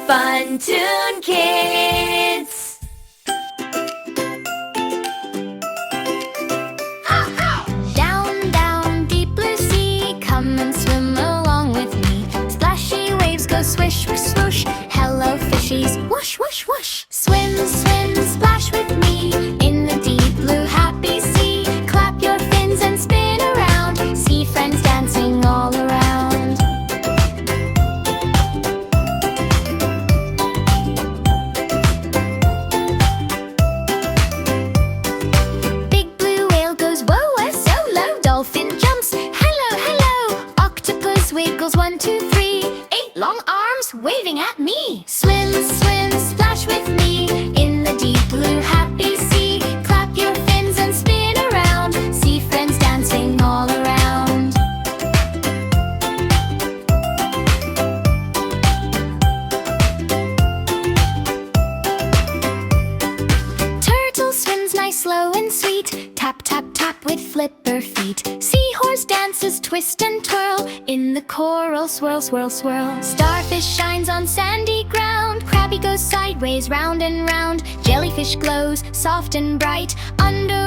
Fun Toon Kids. Down, down, deep blue sea, come and swim along with me. Splashy waves go swish, swish, swoosh. Hello fishies, whoosh, whoosh, whoosh. Swim, swim, splash with me in the deep blue happy sea. Clap your fins and spin around. See friends dancing all around. Big blue whale goes whoa, whoa, so low. Dolphin jumps, hello, hello. Octopus wiggles 1, 2, 3. 8 long arms waving at me. Swim, swim, splash with me in the deep blue happy sea. Clap your fins and spin around. See friends dancing all around. Turtle swims nice, slow and sweet. Tap, tap, tap with flipper feet. Seahorse dances, twist and twirl in the coral, swirl, swirl, swirl. Starfish shines on sandy ground. Crabby goes sideways, round and round. Jellyfish glows, soft and bright. Under